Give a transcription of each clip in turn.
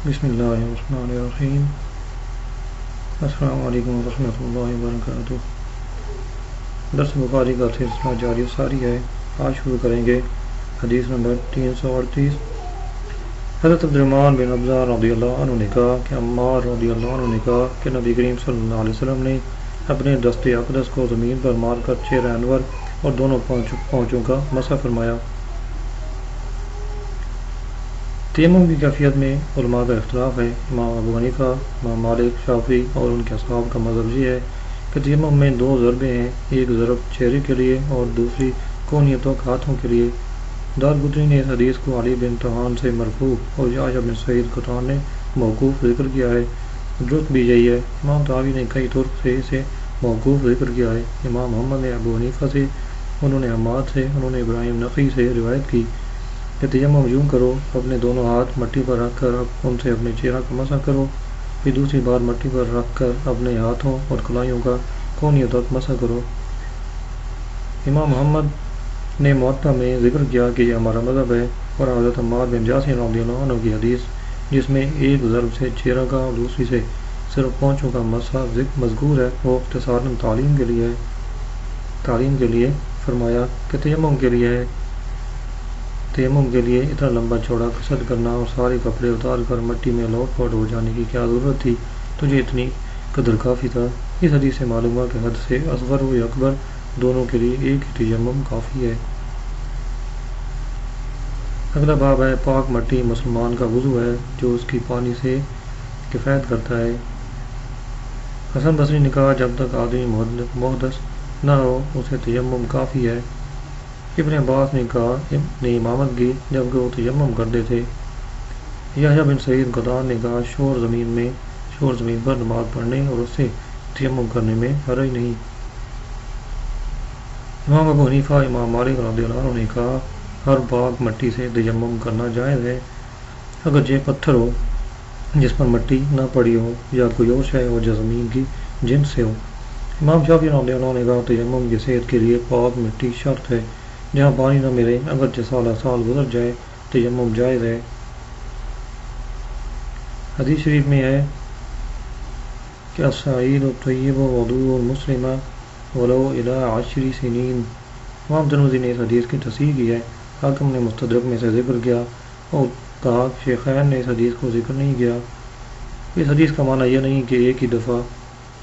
بسم اللہ الرحمن الرحیم۔ السلام علیکم ورحمۃ اللہ وبرکاتہ۔ درس بخاری کا سلسلہ جاری ساری ہے۔ آج شروع کریں گے حدیث نمبر 338۔ حضرت عبدالرحمن بن ابزہ رضی اللہ عنہ نے کہا کہ عمار رضی اللہ عنہ نے کہا کہ نبی کریم صلی اللہ علیہ وسلم نے اپنے دست اقدس کو زمین پر مار کر چہرہ انور اور دونوں پاؤں کا مسح فرمایا۔ تیمم کی کیفیت میں علماء کا اختلاف ہے۔ امام ابو حنیفہ، امام مالک، شافعی اور ان کے اصحاب کا مذہب یہ ہے کہ تیمم میں دو ضربیں ہیں، ایک ضرب چہرے کے لیے اور دوسری کونیتوں ہاتھوں کے لیے۔ دارقطنی نے اس حدیث کو علی بن طحان سے مرفوع اور یحییٰ بن سعید قطان نے موقوف ذکر کیا ہے۔ درست بھی یہی ہے۔ امام طحاوی نے کئی طرق سے اسے موقوف ذکر کیا ہے۔ امام محمد نے ابو حنیفہ سے، انہوں نے حماد سے، انہوں نے ابراہیم نخعی سے روایت کی کہ تیمم یوں کرو، اپنے دونوں ہاتھ مٹی پر رکھ کر ان سے اپنے چہرہ کا مسح کرو، پھر دوسری بار مٹی پر رکھ کر اپنے ہاتھوں اور کلائیوں کا کونیوں تک مسح کرو۔ امام محمد نے موطا میں ذکر کیا کہ یہ ہمارا مذہب ہے، اور حضرت عمار بن یاسر رضی اللہ عنہ کی حدیث جس میں ایک ضرب سے چہرہ کا اور دوسری سے صرف پونچھوں کا مسح مذکور ہے، وہ اختصاراً تعلیم کے لیے فرمایا کہ تیمم کے لیے اتنا لمبا چوڑا قصد کرنا اور سارے کپڑے اتار کر مٹی میں لوٹ پوٹ ہو جانے کی کیا ضرورت تھی، تجھے اتنی قدر کافی تھا۔ اس حدیث سے معلوم ہوا کہ حد سے اصغر و اکبر دونوں کے لیے ایک ہی تیمم کافی ہے۔ اگلا باب ہے پاک مٹی مسلمان کا وضو ہے جو اس کی پانی سے کفایت کرتا ہے۔ حسن بصری نے کہا جب تک آدمی محدث نہ ہو اسے تیمم کافی ہے۔ ابن عباس نے کہا نے امامت کی جبکہ وہ تیمم کرتے تھے۔ یحییٰ بن سعید قطان نے کہا شور زمین پر نماز پڑھنے اور اس سے تیمم کرنے میں حرج نہیں۔ امام ابو حنیفہ، امام مالک رضی اللہ عنہ نے کہا ہر پاک مٹی سے تیمم کرنا جائز ہے، اگرچہ پتھر ہو جس پر مٹی نہ پڑی ہو یا کوئی اور شے ہو جو زمین کی جنس سے ہو۔ امام شافعی رضی اللہ عنہ نے کہا تیمم کی صحت کے لیے پاک مٹی شرط ہے، جہاں پانی نہ ملے اگرچہ سال گزر جائے تیمم جائز ہے۔ حدیث شریف میں ہے کہ الصعید الطیب وضوء المسلم ولو الی 10 سنین۔ امام ترمذی نے اس حدیث کی تصحیح کی ہے۔ حاکم نے مستدرک میں سے ذکر کیا اور کہا شیخین نے اس حدیث کو ذکر نہیں کیا۔ اس حدیث کا معنی یہ نہیں کہ ایک ہی دفعہ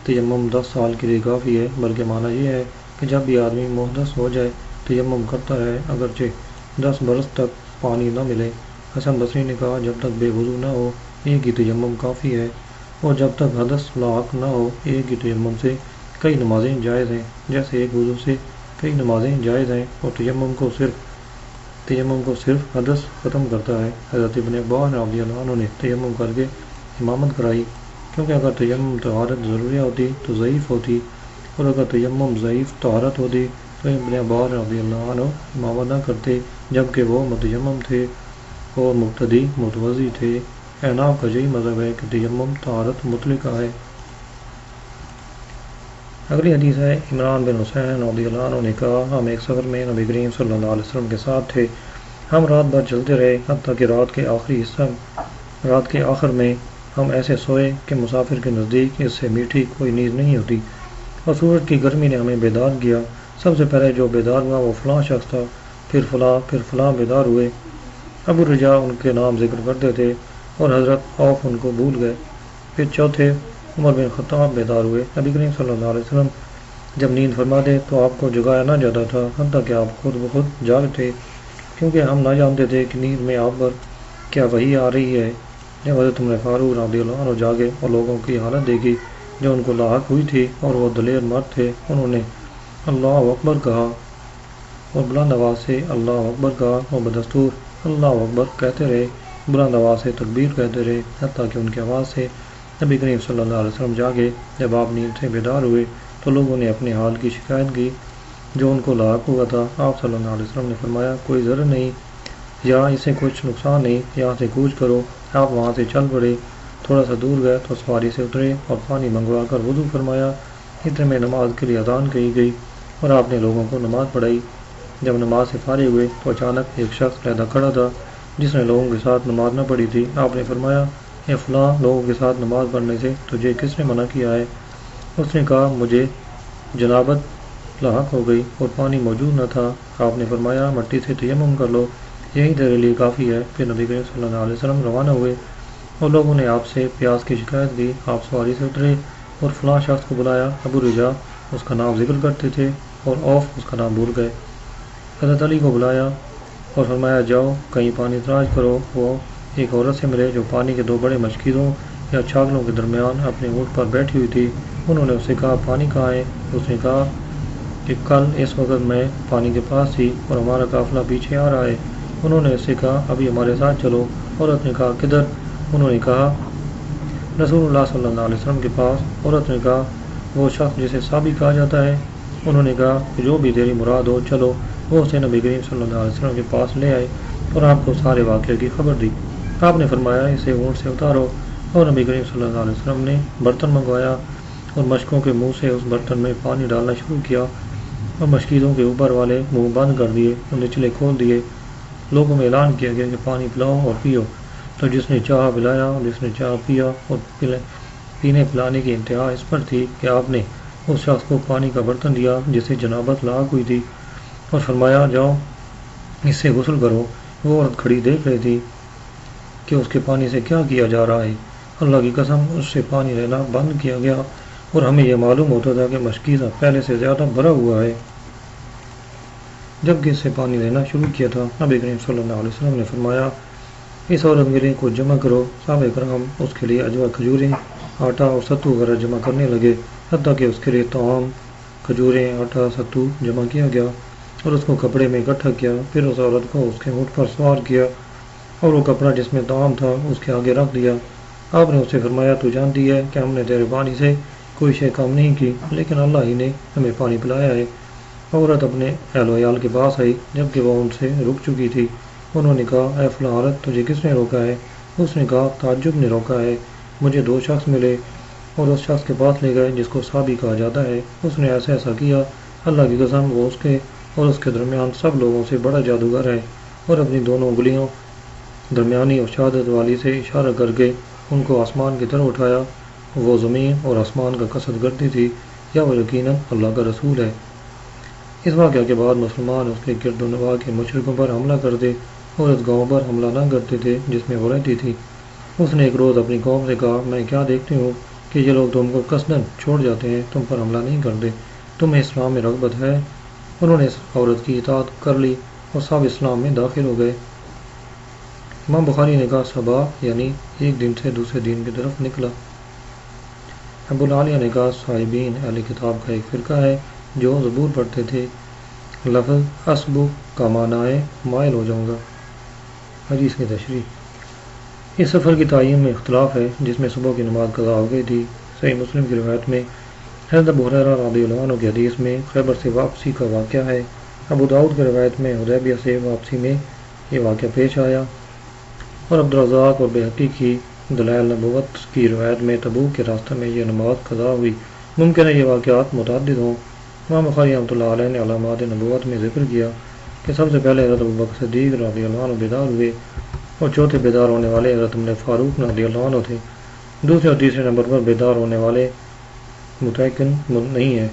تیمم 10 سال کے لیے کافی ہے، بلکہ معنی یہ ہے کہ جب بھی آدمی محدث ہو جائے تیمم کرتا رہے اگرچہ 10 برس تک پانی نہ ملے۔ حسن بصری نے کہا جب تک بے وضو نہ ہو ایک ہی تیمم کافی ہے، اور جب تک حدث لاحق نہ ہو ایک ہی تیمم سے کئی نمازیں جائز ہیں، جیسے ایک وضو سے کئی نمازیں جائز ہیں، اور تیمم کو صرف حدث ختم کرتا ہے۔ حضرت ابن عباس رضی اللہ عنہ نے تیمم کر کے امامت کرائی، کیونکہ اگر تیمم طہارت ضروریہ ہوتی تو ضعیف ہوتی، اور اگر تیمم ضعیف طہارت ہوتی تو ابن عباس رضی اللہ عنہ امامت نہ کرتے، جبکہ وہ متیمم تھے اور مقتدی متوضی تھے۔ احناف کا یہی مذہب ہے کہ تیمم طہارت مطلقہ ہے۔ اگلی حدیث ہے عمران بن حسین رضی اللہ عنہ نے کہا ہم ایک سفر میں نبی کریم صلی اللہ علیہ وسلم کے ساتھ تھے، ہم رات بھر چلتے رہے حتیٰ کہ رات کے آخر میں ہم ایسے سوئے کہ مسافر کے نزدیک اس سے میٹھی کوئی نیند نہیں ہوتی، اور سورج کی گرمی نے ہمیں بیدار کیا۔ سب سے پہلے جو بیدار ہوا وہ فلاں شخص تھا، پھر فلاں بیدار ہوئے۔ ابو رجا ان کے نام ذکر کرتے تھے اور حضرت عوف ان کو بھول گئے۔ پھر چوتھے عمر بن خطاب بیدار ہوئے۔ نبی کریم صلی اللہ علیہ وسلم جب نیند فرماتے تو آپ کو جگایا نہ جاتا تھا حتیٰ کہ آپ خود بخود جاگتے، کیونکہ ہم نہ جانتے تھے کہ نیند میں آپ پر کیا وحی آ رہی ہے۔ جب حضرت عمر فاروق رضی اللہ عنہ جاگے اور لوگوں کی حالت دیکھی جو ان کو لاحق ہوئی تھی اور وہ دلیر مرد تھے، انہوں نے اللہ اکبر کہا اور بلند آواز سے اللہ اکبر کہا، اور بدستور اللہ اکبر کہتے رہے، بلند آواز سے تکبیر کہتے رہے حتیٰ کہ ان کی آواز سے نبی کریم صلی اللہ علیہ وسلم جاگے۔ جب آپ نیند سے بیدار ہوئے تو لوگوں نے اپنے حال کی شکایت کی جو ان کو لاحق ہوا تھا۔ آپ صلی اللہ علیہ وسلم نے فرمایا کوئی ضرر نہیں یا اسے کچھ نقصان نہیں، یہاں سے کوچ کرو۔ آپ وہاں سے چل پڑے، تھوڑا سا دور گئے تو سواری سے اترے اور پانی منگوا کر وضو فرمایا۔ اتنے میں نماز کے لیے اذان کہی گئی اور آپ نے لوگوں کو نماز پڑھائی۔ جب نماز سے فارغ ہوئے تو اچانک ایک شخص علیحدہ کھڑا تھا جس نے لوگوں کے ساتھ نماز نہ پڑھی تھی۔ آپ نے فرمایا اے فلاں لوگوں کے ساتھ نماز پڑھنے سے تجھے کس نے منع کیا ہے؟ اس نے کہا مجھے جنابت لاحق ہو گئی اور پانی موجود نہ تھا۔ آپ نے فرمایا مٹی سے تیمم کر لو، یہی تیرے لیے کافی ہے۔ پھر نبی کریم صلی اللہ علیہ وسلم روانہ ہوئے اور لوگوں نے آپ سے پیاس کی شکایت کی۔ آپ سواری سے اترے اور فلاں شخص کو بلایا۔ ابو رجا اس کا نام ذکر کرتے تھے اور اوف اس کا نام بھول گئے۔ حضرت علی کو بلایا اور فرمایا جاؤ کہیں پانی تلاش کرو۔ وہ ایک عورت سے ملے جو پانی کے دو بڑے مشکیزوں یا چھاگلوں کے درمیان اپنے اونٹ پر بیٹھی ہوئی تھی۔ انہوں نے اس سے کہا پانی کہاں ہے؟ اس نے کہا کہ کل اس وقت میں پانی کے پاس تھی اور ہمارا قافلہ پیچھے آ رہا ہے۔ انہوں نے اس سے کہا ابھی ہمارے ساتھ چلو۔ عورت نے کہا کدھر؟ انہوں نے کہا رسول اللہ صلی اللہ علیہ وسلم کے پاس۔ عورت نے کہا وہ شخص جسے صحابی کہا جاتا ہے؟ انہوں نے کہا کہ جو بھی تیری مراد ہو چلو۔ وہ اسے نبی کریم صلی اللہ علیہ وسلم کے پاس لے آئے اور آپ کو سارے واقعے کی خبر دی۔ آپ نے فرمایا اسے اونٹ سے اتارو، اور نبی کریم صلی اللہ علیہ وسلم نے برتن منگوایا اور مشکوں کے منہ سے اس برتن میں پانی ڈالنا شروع کیا اور مشکیزوں کے اوپر والے منہ بند کر دیے اور نچلے کھول دیے۔ لوگوں میں اعلان کیا گیا کہ پانی پلاؤ اور پیو، تو جس نے چاہا پلایا اور جس نے چاہا پیا، اور پینے پلانے کی انتہا اس پر تھی کہ آپ نے اس شخص کو پانی کا برتن دیا جسے جنابت لاحق ہوئی تھی اور فرمایا جاؤ اس سے غسل کرو۔ وہ عورت کھڑی دیکھ رہی تھی کہ اس کے پانی سے کیا کیا جا رہا ہے۔ اللہ کی قسم اس سے پانی لینا بند کیا گیا اور ہمیں یہ معلوم ہوتا تھا کہ مشکیزہ پہلے سے زیادہ بھرا ہوا ہے۔ جب کہ اس سے پانی لینا شروع کیا تھا نبی کریم صلی اللہ علیہ وسلم نے فرمایا اس عورت کے لیے کچھ جمع کرو۔ صحابہ کرام اس کے لیے اجوا، کھجوریں، آٹا اور ستو وغیرہ جمع کرنے لگے، حتیٰ کہ اس کے لیے طعام، کھجوریں، آٹا، ستو جمع کیا گیا اور اس کو کپڑے میں اکٹھا کیا۔ پھر اس عورت کو اس کے اونٹ پر سوار کیا اور وہ کپڑا جس میں طعام تھا اس کے آگے رکھ دیا۔ آپ نے اس سے فرمایا تو جانتی ہے کہ ہم نے تیرے پانی سے کوئی شے کم نہیں کی، لیکن اللہ ہی نے ہمیں پانی پلایا ہے۔ عورت اپنے اہل و عیال کے پاس آئی جبکہ وہ ان سے رک چکی تھی۔ انہوں نے کہا اے فلاں عورت تجھے کس نے روکا ہے؟ اس نے کہا تعجب نے روکا ہے، مجھے دو شخص ملے اور اس شخص کے پاس لے گئے جس کو صحابی کہا جاتا ہے۔ اس نے ایسا کیا، اللہ کی قسم وہ اس کے اور اس کے درمیان سب لوگوں سے بڑا جادوگر ہے، اور اپنی دونوں انگلیوں درمیانی اور شہادت والی سے اشارہ کر کے ان کو آسمان کی طرف اٹھایا۔ وہ زمین اور آسمان کا قصد کرتی تھی یا وہ یقیناً اللہ کا رسول ہے۔ اس واقعہ کے بعد مسلمان اس کے گرد و نواح کے مشرقوں پر حملہ کرتے اور اس گاؤں پر حملہ نہ کرتے تھے جس میں وہ رہتی تھی۔ اس نے ایک روز اپنی قوم سے کہا میں کیا دیکھتی ہوں کہ یہ لوگ تم کو قصداً چھوڑ جاتے ہیں، تم پر حملہ نہیں کرتے، تمہیں اسلام میں رغبت ہے؟ انہوں نے اس عورت کی اطاعت کر لی اور سب اسلام میں داخل ہو گئے۔ امام بخاری نے کہا صبا یعنی ایک دن سے دوسرے دن کی طرف نکلا۔ ابو العالیہ نے کہا صاحبین اہل کتاب کا ایک فرقہ ہے جو زبور پڑھتے تھے۔ لفظ اسبو کا معنی ہے مائل ہو جاؤں گا۔ حدیث کی تشریح۔ اس سفر کی تعین میں اختلاف ہے جس میں صبح کی نماز قضا ہو گئی تھی۔ صحیح مسلم کی روایت میں حضرت ابو ہریرہ رضی اللہ عنہ کی حدیث میں خیبر سے واپسی کا واقعہ ہے۔ ابو داؤد کی روایت میں حدیبیہ سے واپسی میں یہ واقعہ پیش آیا، اور عبدالرزاق اور بہقی کی دلائل نبوت کی روایت میں تبوک کے راستہ میں یہ نماز قضا ہوئی۔ ممکن ہے یہ واقعات متعدد ہوں۔ امام بخاری رحمۃ اللہ علیہ نے علامات نبوت میں ذکر کیا کہ سب سے پہلے حضرت ابوبکر صدیق رضی اللہ عنہ بیدار ہوئے اور چوتھے بیدار ہونے والے حضرت عمر فاروق رضی اللہ عنہ تھے۔ دوسرے اور تیسرے نمبر پر بیدار ہونے والے متعین نہیں ہیں۔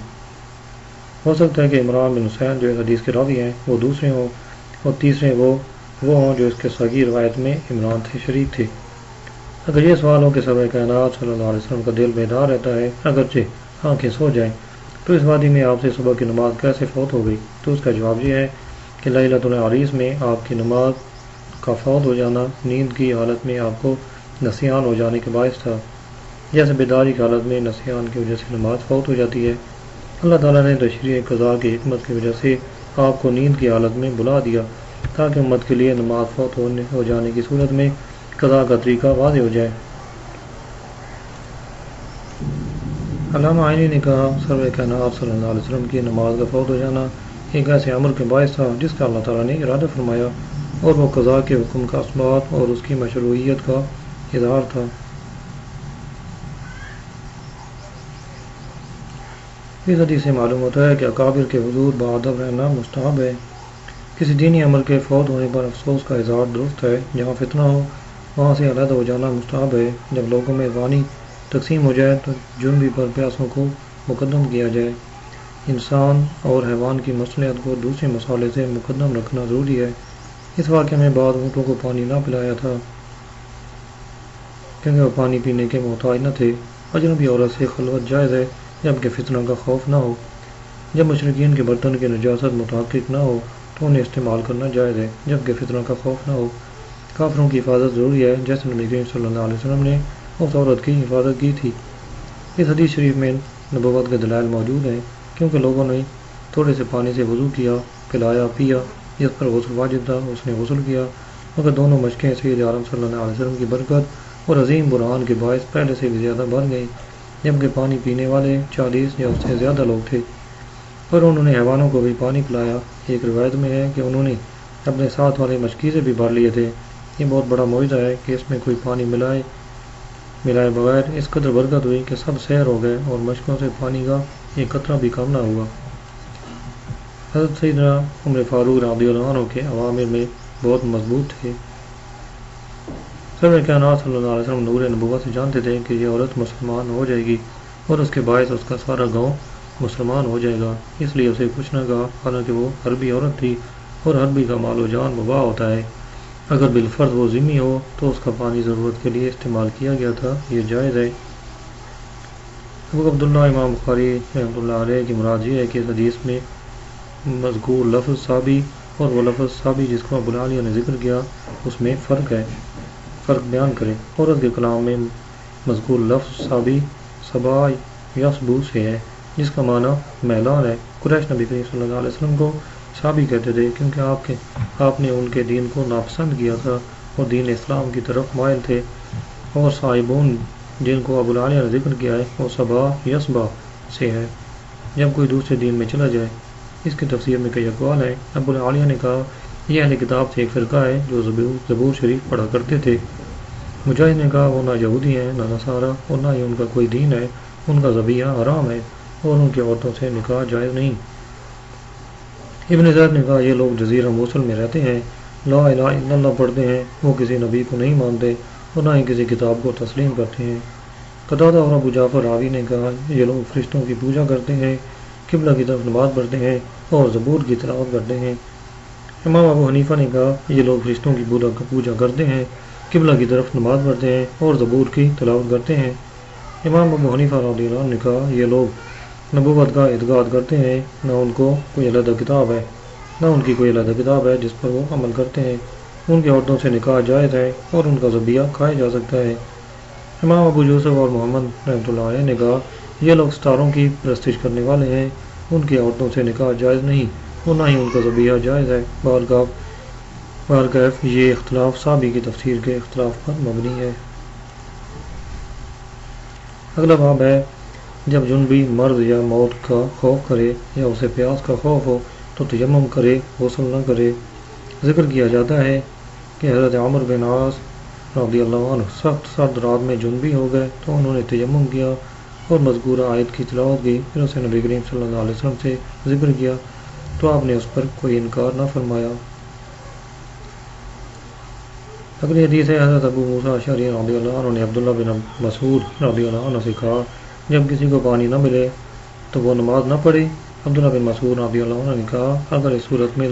ہو سکتا ہے کہ عمران بن حسین جو اس حدیث کے راوی ہیں وہ دوسرے ہوں اور تیسرے وہ ہوں جو اس کے صحیح روایت میں عمران سے شریک تھے۔ اگر یہ سوال ہو کہ سرور کائنات صلی اللہ علیہ وسلم کا دل بیدار رہتا ہے اگرچہ آنکھیں سو جائیں، تو اس وادی میں آپ سے صبح کی نماز کیسے فوت ہو گئی؟ تو اس کا جواب یہ ہے کہ لیلۃ العریس میں آپ کی نماز کا فوت ہو جانا نیند کی حالت میں آپ کو نسیان ہو جانے کے باعث تھا، جیسے بیداری کی حالت میں نسیان کی وجہ سے نماز فوت ہو جاتی ہے۔ اللہ تعالیٰ نے تشریع قضا کی حکمت کی وجہ سے آپ کو نیند کی حالت میں بلا دیا تاکہ امت کے لیے نماز فوت ہو جانے کی صورت میں قضا کا طریقہ واضح ہو جائے۔ علامہ عینی نے کہا سرور کائنات صلی اللہ علیہ وسلم کی نماز کا فوت ہو جانا ایک ایسے عمر کے باعث تھا جس کا اللہ تعالیٰ نے ارادہ فرمایا، اور وہ قضا کے حکم کا اثبات اور اس کی مشروعیت کا اظہار تھا۔ اس حدیث سے معلوم ہوتا ہے کہ اکابر کے حضور باادب رہنا مستحب ہے۔ کسی دینی عمل کے فوت ہونے پر افسوس کا اظہار درست ہے۔ جہاں فتنہ ہو وہاں سے علیحدہ ہو جانا مستحب ہے۔ جب لوگوں میں پانی تقسیم ہو جائے تو جنبی پر پیاسوں کو مقدم کیا جائے۔ انسان اور حیوان کی مصلحت کو دوسرے مسئلے سے مقدم رکھنا ضروری ہے۔ اس واقعے میں بعض اونٹوں کو پانی نہ پلایا تھا کیونکہ وہ پانی پینے کے محتاج نہ تھے۔ اجنبی عورت سے خلوت جائز ہے جبکہ فتنہ کا خوف نہ ہو۔ جب مشرکین کے برتن کی نجاست متحقق نہ ہو تو انہیں استعمال کرنا جائز ہے جبکہ فتنہ کا خوف نہ ہو۔ کافروں کی حفاظت ضروری ہے جیسے نبی کریم صلی اللہ علیہ وسلم نے اس عورت کی حفاظت کی تھی۔ اس حدیث شریف میں نبوت کے دلائل موجود ہیں کیونکہ لوگوں نے تھوڑے سے پانی سے وضو کیا، پلایا، پیا۔ جس پر غسل واجب تھا اس نے غسل کیا، مگر دونوں مشقیں سید عالم صلی اللہ علیہ وسلم کی برکت اور عظیم برہان کے باعث پہلے سے بھی زیادہ بڑھ گئیں، جبکہ پانی پینے والے 40 یا اس سے زیادہ لوگ تھے اور انہوں نے حیوانوں کو بھی پانی پلایا۔ ایک روایت میں ہے کہ انہوں نے اپنے ساتھ والے مشکیزے بھی بھر لیے تھے۔ یہ بہت بڑا معجزہ ہے کہ اس میں کوئی پانی ملائے بغیر اس قدر برکت ہوئی کہ سب سیر ہو گئے اور مشکوں سے پانی کا ایک قطرہ بھی کم نہ ہوا۔ حضرت سیدنا عمر فاروق رضی اللہ عنہ کے عوامر میں بہت مضبوط تھے۔ سرور کائنات صلی اللہ علیہ وسلم نور نبوت سے جانتے تھے کہ یہ عورت مسلمان ہو جائے گی اور اس کے باعث اس کا سارا گاؤں مسلمان ہو جائے گا، اس لیے اسے کچھ نہ کہا، حالانکہ وہ حربی عورت تھی اور حربی کا مال و جان مباح ہوتا ہے۔ اگر بالفرض وہ ذمہ ہو تو اس کا پانی ضرورت کے لیے استعمال کیا گیا تھا، یہ جائز ہے۔ ابو عبداللہ امام بخاری رحمۃ اللہ علیہ کی مراد یہ ہے کہ اس حدیث میں مذکور لفظ صحابی اور وہ لفظ صحابی جس کو ابو العالیہ نے ذکر کیا اس میں فرق بیان کرے۔ عورت کے کلام میں مذکور لفظ صحابی صبا یصبو سے ہے جس کا معنی میلان ہے۔ قریش نبی کریم صلی اللہ علیہ وسلم کو صحابی کہتے تھے کیونکہ آپ نے ان کے دین کو ناپسند کیا تھا اور دین اسلام کی طرف مائل تھے، اور صاحبون جن کو ابو العالیہ نے ذکر کیا ہے وہ صبا یصبا سے ہے جب کوئی دوسرے دین میں چلا جائے۔ اس کی تفسیر میں کئی اقوال ہیں۔ ابو العالیہ نے کہا یہ اہل کتاب سے ایک فرقہ ہے جو زبور شریف پڑھا کرتے تھے۔ مجاہد نے کہا وہ نہ یہودی ہیں نہ نصارہ اور نہ ہی ان کا کوئی دین ہے، ان کا ذبیحہ حرام ہے اور ان کی عورتوں سے نکاح جائز نہیں۔ ابن زید نے کہا یہ لوگ جزیرہ موصل میں رہتے ہیں، لا الہ الا اللہ پڑھتے ہیں، وہ کسی نبی کو نہیں مانتے اور نہ ہی کسی کتاب کو تسلیم کرتے ہیں۔ قتادہ اور ابو جعفر راوی نے کہا یہ لوگ فرشتوں کی پوجا کرتے ہیں، قبلہ کی طرف نماز پڑھتے ہیں اور زبور کی تلاوت کرتے ہیں۔ امام ابو حنیفہ نے کہا یہ لوگ فرشتوں کی پوجا کرتے ہیں، قبلہ کی طرف نماز پڑھتے ہیں اور زبور کی تلاوت کرتے ہیں۔ امام ابو حنیفہ رضی اللہ عنہ نے کہا یہ لوگ نبوت کا اعتقاد کرتے ہیں، نہ ان کو کوئی علیحدہ کتاب ہے، نہ ان کی کوئی علیحدہ کتاب ہے جس پر وہ عمل کرتے ہیں۔ ان کی عورتوں سے نکاح جائز ہے اور ان کا ذبیحہ کھایا جا سکتا ہے۔ امام ابو یوسف اور محمد رحمۃ اللہ علیہ نے کہا یہ لوگ ستاروں کی پرستش کرنے والے ہیں، ان کی عورتوں سے نکاح جائز نہیں اور نہ ہی ان کا ذبیحہ جائز ہے۔ بہرکیف یہ اختلاف صحابی کی تفسیر کے اختلاف پر مبنی ہے۔ اگلا باب ہے جب جنبی مرض یا موت کا خوف کرے یا اسے پیاس کا خوف ہو تو تیمم کرے، غسل نہ کرے۔ ذکر کیا جاتا ہے کہ حضرت عمر بن عاص رضی اللہ عنہ سخت سرد رات میں جنبی ہو گئے تو انہوں نے تیمم کیا اور مذکورہ آیت کی تلاوت کی، پھر اسے نبی کریم صلی اللہ علیہ وسلم سے ذکر کیا تو آپ نے اس پر کوئی انکار نہ فرمایا۔ اگلی حدیث ہے حضرت ابو موسیٰ اشعری رضی اللہ عنہ نے عبداللہ بن مسعود رضی اللہ عنہ سے کہا جب کسی کو پانی نہ ملے تو وہ نماز نہ پڑھے۔ عبداللہ بن مسعود رضی اللہ عنہ نے کہا اگر اس صورت میں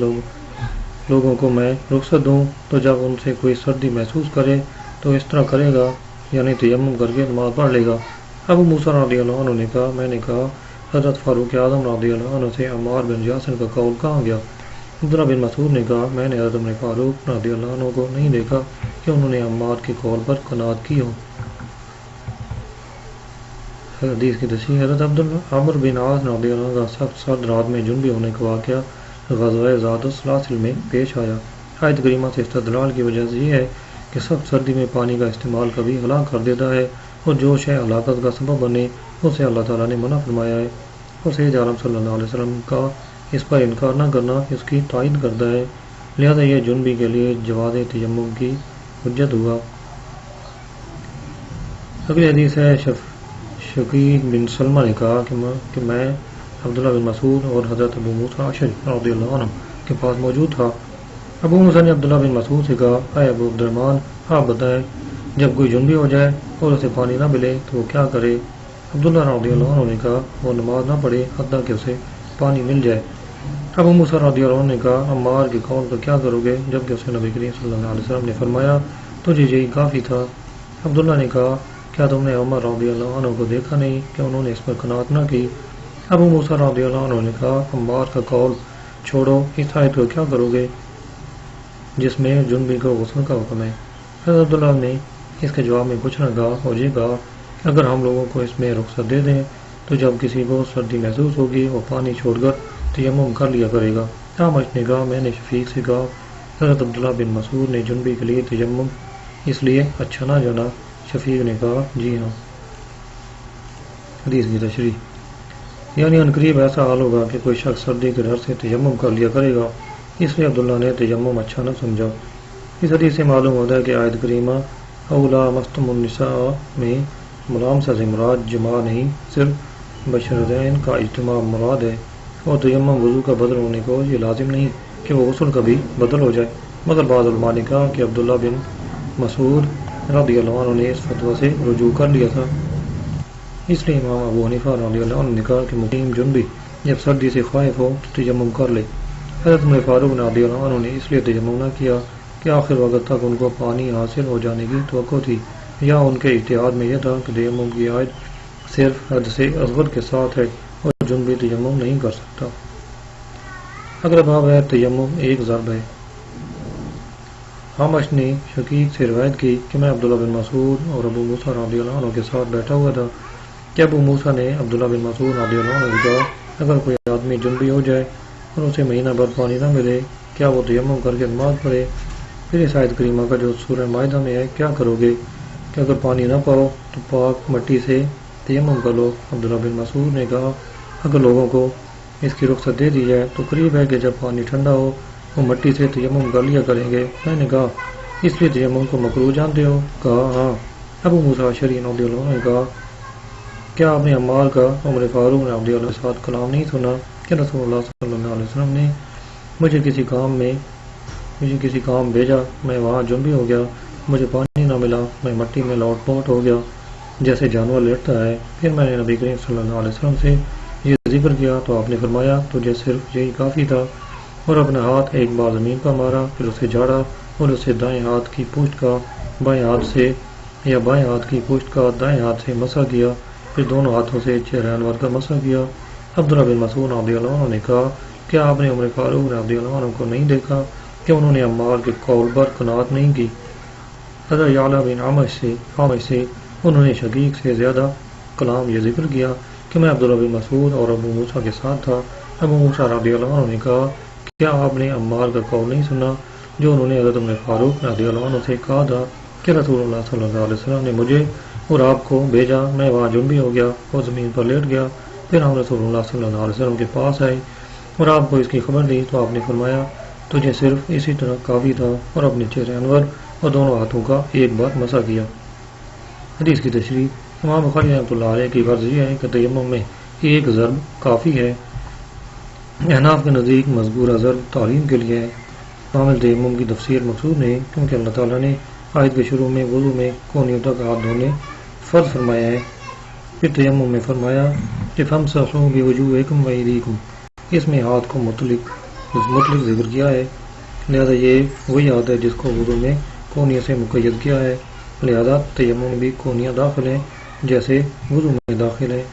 لوگوں کو میں رخصت دوں تو جب ان سے کوئی سردی محسوس کرے تو اس طرح کرے گا، یعنی تیمم کر کے نماز پڑھ لے گا۔ ابو موسیٰ رضی اللہ عنہ نے کہا میں نے کہا حضرت فاروق اعظم رضی اللہ عنہ سے عمار بن یاسر کا قول کہاں گیا؟ عبداللہ بن مسعود نے کہا میں نے حضرت عمر فاروق رضی اللہ عنہ کو نہیں دیکھا کہ انہوں نے عمار کے قول پر قناعت کی ہو۔ حدیث کی تصحیح حضرت عمر بن عاص رضی اللہ عنہ کا سخت سرد رات میں جنبی ہونے کا واقعہ غزوہ ذات السلاسل میں پیش آیا۔ آیت کریمہ سے استدلال کی وجہ یہ ہے کہ سخت سردی میں پانی کا استعمال کبھی ہلاک کر دیتا ہے اور جو شے ہلاکت کا سبب بنے اسے اللہ تعالیٰ نے منع فرمایا ہے، اور سید عالم صلی اللہ علیہ وسلم کا اس پر انکار نہ کرنا اس کی تائید کرتا ہے، لہذا یہ جنبی کے لیے جواز تیمم کی حجت ہوا۔ اگلی حدیث ہے شقیق بن سلمہ نے کہا کہ میں عبداللہ بن مسعود اور حضرت ابو موسیٰ اشعری رضی اللہ عنہ کے پاس موجود تھا ابو موسیٰ نے عبداللہ بن مسعود سے کہا، اے ابو عبد الرحمن، آپ بتائیں، جب کوئی جنبی ہو جائے اور اسے پانی نہ ملے تو وہ کیا کرے؟ عبداللہ رضی اللہ عنہ نے کہا، وہ نماز نہ پڑھے حتیٰ کہ اسے پانی مل جائے۔ ابو موسیٰ رضی اللہ عنہ نے کہا، عمار کے قول کا کیا کرو گے؟ جبکہ اسے نبی کریم صلی اللہ علیہ وسلم نے فرمایا، تجھے یہی کافی تھا۔ عبداللہ نے کہا، کیا تم نے عمر رضی اللہ عنہ کو دیکھا نہیں کہ انہوں نے اس پر قناعت نہ کی؟ ابو موسیٰ رضی اللہ عنہ نے کہا، عمار کا قول چھوڑو، اس آیت کو کیا کرو گے جس میں جنبی کو غسل کا حکم ہے؟ حضرت عبداللہ نے اس کے جواب میں کچھ نہ کہا اور یہ کہا کہ اگر ہم لوگوں کو اس میں رخصت دے دیں تو جب کسی کو سردی محسوس ہوگی وہ پانی چھوڑ کر تیمم کر لیا کرے گا۔ اعمش نے کہا، میں نے شفیق سے کہا، حضرت عبداللہ بن مسعود نے جنبی کے لیے تیمم اس لیے اچھا نہ جانا؟ شفیق نے کہا، جی ہاں۔ حدیث کی تشریح، یعنی عنقریب ایسا حال ہوگا کہ کوئی شخص سردی کے ڈر سے تیمم کر لیا کرے گا، اس لیے عبداللہ نے تیمم اچھا نہ سمجھا۔ اس حدیث سے معلوم ہوتا ہے کہ آیت کریمہ اولا مستم النساء میں ملامسہ سے مراد جماع نہیں، صرف بشرتین کا اجتماع مراد ہے، اور تیمم وضو کا بدل ہونے کو یہ لازم نہیں کہ وہ غسل کا بھی بدل ہو جائے، مگر بعض علماء نے کہا کہ عبداللہ بن مسعود رضی اللہ عنہ نے اس فتویٰ سے رجوع کر لیا تھا، اس لیے امام ابو حنیفہ رضی اللہ عنہ نے کہا کہ مقیم جنبی جب سردی سے خائف ہو تو تیمم کر لے۔ حضرت عمر فاروق رضی اللہ عنہ نے اس لیے تیمم نہ کیا کہ آخر وقت تک ان کو پانی حاصل ہو جانے کی توقع تھی، یا ان کے اجتہاد میں یہ تھا کہ تیمم کی آیت صرف حدث اصغر کے ساتھ ہے اور جنبی تیمم نہیں کر سکتا۔ اگلا باب ہے تیمم ایک ضرب ہے۔ اعمش نے شقیق سے روایت کی کہ میں عبداللہ بن مسعود اور ابو موسیٰ رضی اللہ عنہ کے ساتھ بیٹھا ہوا تھا کہ ابو موسیٰ نے عبداللہ بن مسعود رضی اللہ عنہ سے کہا، اگر کوئی آدمی جنبی ہو جائے اور اسے مہینہ بھر پانی نہ ملے، کیا وہ تیمم کر کے نماز پڑھے؟ پھر اس آیت کریمہ کا جو سورہ مائدہ میں ہے، کیا کرو گے کہ اگر پانی نہ پاؤ تو پاک مٹی سے تیمم کر لو؟ عبداللہ بن مسعود نے کہا، اگر لوگوں کو اس کی رخصت دے دی جائے تو قریب ہے کہ جب پانی ٹھنڈا ہو وہ مٹی سے تیمم کر لیا کریں گے۔ میں نے کہا، اس لیے تیمم کو مکروہ جانتے ہو؟ کہا، ہاں۔ ابو موسیٰ اشعری رضی اللہ عنہ نے کہا، کیا آپ نے عمار کا عمر فاروق رضی اللہ عنہ کے ساتھ کلام نہیں سنا کہ رسول اللہ صلی اللہ علیہ وسلم نے مجھے کسی کام بھیجا، میں وہاں جنبی ہو گیا، مجھے پانی نہ ملا، میں مٹی میں لوٹ پوٹ ہو گیا جیسے جانور لیٹتا ہے، پھر میں نے نبی کریم صلی اللہ علیہ وسلم سے یہ ذکر کیا تو آپ نے فرمایا، تجھے صرف یہی کافی تھا، اور اپنا ہاتھ ایک بار زمین پر مارا، پھر اسے جھاڑا اور اسے دائیں ہاتھ کی پشت کا بائیں ہاتھ سے یا بائیں ہاتھ کی پشت کا دائیں ہاتھ سے مسح کیا، پھر دونوں ہاتھوں سے چہرہ انور کا مسح کیا۔ عبداللہ بن مسعود رضی اللہ عنہ نے کہا، کیا آپ نے عمر فاروق رضی اللہ عنہ کو نہیں دیکھا کہ انہوں نے عمار کے قول پر قناعت نہیں کی؟ حضرت یعلا بن عامش سے انہوں نے شقیق سے زیادہ کلام یہ ذکر کیا کہ میں عبداللہ بن مسعود اور ابو موسیٰ کے ساتھ تھا۔ ابو موسیٰ رضی اللہ عنہ نے کہا، کیا آپ نے عمار کا قول نہیں سنا جو انہوں نے حضرت عمر فاروق رضی اللہ عنہ سے کہا تھا کہ رسول اللہ صلی اللہ علیہ وسلم نے مجھے اور آپ کو بھیجا، میں وہاں جنبی ہو گیا اور زمین پر لیٹ گیا، پھر ہم رسول اللہ صلی اللہ علیہ وسلم کے پاس آئے اور آپ کو اس کی خبر دی تو آپ نے فرمایا، تجھے صرف اسی طرح کافی تھا، اور اپنے چہرے انور اور دونوں ہاتھوں کا ایک بار مسح کیا۔ حدیث کی تشریح، امام بخاری رحمۃ اللہ علیہ کی غرض یہ ہے کہ تیمم میں ایک ضرب کافی ہے۔ احناف کے نزدیک مذکورہ ضرب تعلیم کے لیے ہے، کامل تیمم کی تفسیر مقصود نہیں، کیونکہ اللہ تعالیٰ نے آیت کے شروع میں وضو میں کونیوں تک ہاتھ دھونے فرض فرمایا ہے، پھر تیمم میں فرمایا کہ فامسحوا بوجوہکم وایدیکم، اس میں ہاتھ کو مطلق ذکر کیا ہے، لہذا یہ وہی ہاتھ ہے جس کو وضو میں کونیوں سے مقید کیا ہے، لہذا تیمم بھی کونیاں داخل ہیں جیسے وضو میں داخل ہے۔